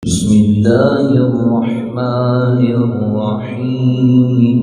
بسم اللہ الرحمن الرحیم۔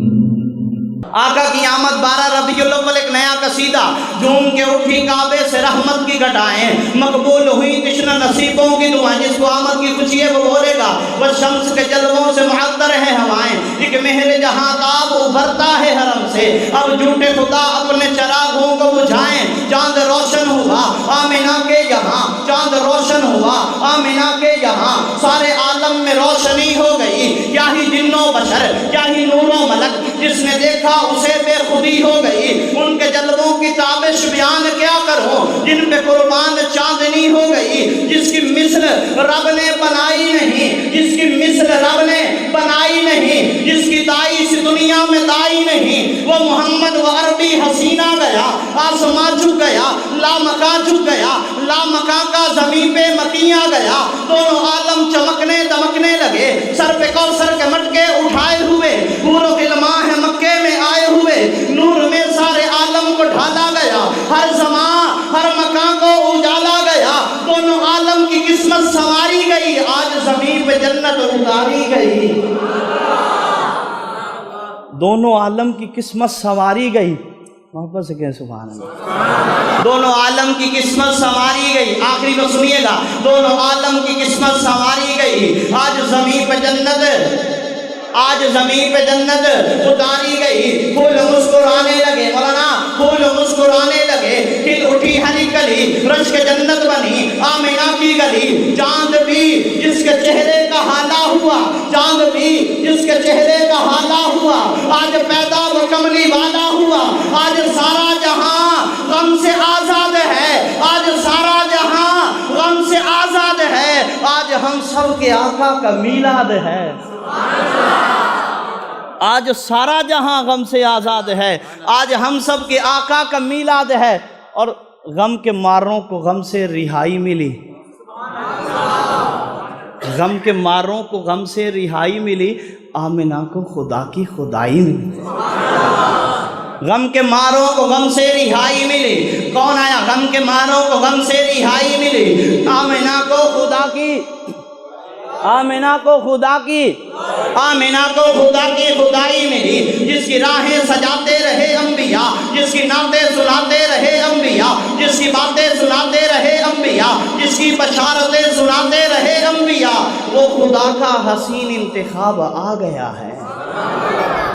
آقا کی آمد 12 ربیع الاول ایک نیا قصیدہ، جھوم کے اٹھی کعبے سے رحمت کی گھٹائیں، مقبول ہوئی تشنہ نصیبوں کی دعائیں، جس کو آمد کی خوشی ہے وہ بولے گا، وہ شمس کے جلووں سے معطر ہے ہوائیں، ایک مہر جہاں تاب ابھرتا ہے حرم سے، اب جھوٹے خدا اپنے چراغوں کو بجھائیں، چاند روشن ہوا آمنہ کے یہاں، چاند روشن ہوا آمنہ کے یہاں، سارے عالم میں روشنی ہو گئی، کیا ہی جن و بشر، کیا ہی نور و ملک، جس نے دیکھا اسے بے خودی ہو گئی، ان کے جلووں کی تابش بیان کیا کروں، جن پہ قربان چاندنی ہو گئی، جس کی مثل رب نے بنائی نہیں، جس کی مثل رب نے بنائی نہیں، جس کی دائی اس دنیا میں دائی نہیں، وہ محمد و عربی حسینہ گیا، آسمان جھک گیا، لامکاں جھک گیا، لامکاں کا زمین پہ مکیاں گیا، دونوں عالم چمکنے دمکنے لگے، سر پہ کوثر کے مٹکے اٹھائے ہوئے، حور و غلماں ہے مکے میں آئے ہوئے، نور میں سارے عالم کو ڈھالا گیا، ہر زمان ہر مکان کو اجالا گیا، دونوں عالم کی قسمت سنواری گئی، آج زمین پہ جنت اتاری گئی، دونوں عالم کی قسمت سنواری گئی، محبت سے کہیں سبحان اللہ، دونوں عالم کی قسمت سنواری گئی، آخری کو سنیے گا، دونوں عالم کی قسمت سنواری گئی، آج زمین پہ جنت، آج زمین پہ جنت اتاری گئی، پھول مسکرانے لگے، مولانا پھول مسکرانے لگے، کھل اٹھی ہری کلی، رش کے جنت بنی آمنہ کی گلی، چاند بھی جس کے چہرے کا حالہ ہوا، چاند بھی جس کے چہرے کا حالہ ہوا، آج پیدا وہ کملی والا ہوا، آج سارا جہاں غم سے آزاد ہے، آج سارا جہاں غم سے آزاد ہے، آج ہم سب کے آقا کا میلاد ہے، آج سارا جہاں غم سے آزاد ہے، آج ہم سب کے آقا کا میلاد ہے، اور غم کے ماروں کو غم سے رہائی ملی، غم کے ماروں کو غم سے رہائی ملی، آمنہ کو خدا کی خدائی ملی، غم کے ماروں کو غم سے رہائی ملی، کون آیا؟ غم کے ماروں کو غم سے رہائی ملی، آمنہ کو خدا کی، آمنہ کو خدا کی، آمنہ کو خدا کی خدائی ملی، جس کی راہیں سجاتے رہے انبیاء، جس کی نعتیں سناتے رہے انبیاء، جس کی باتیں سناتے رہے انبیاء، جس کی بشارتیں سناتے رہے انبیاء، وہ خدا کا حسین انتخاب آ گیا ہے۔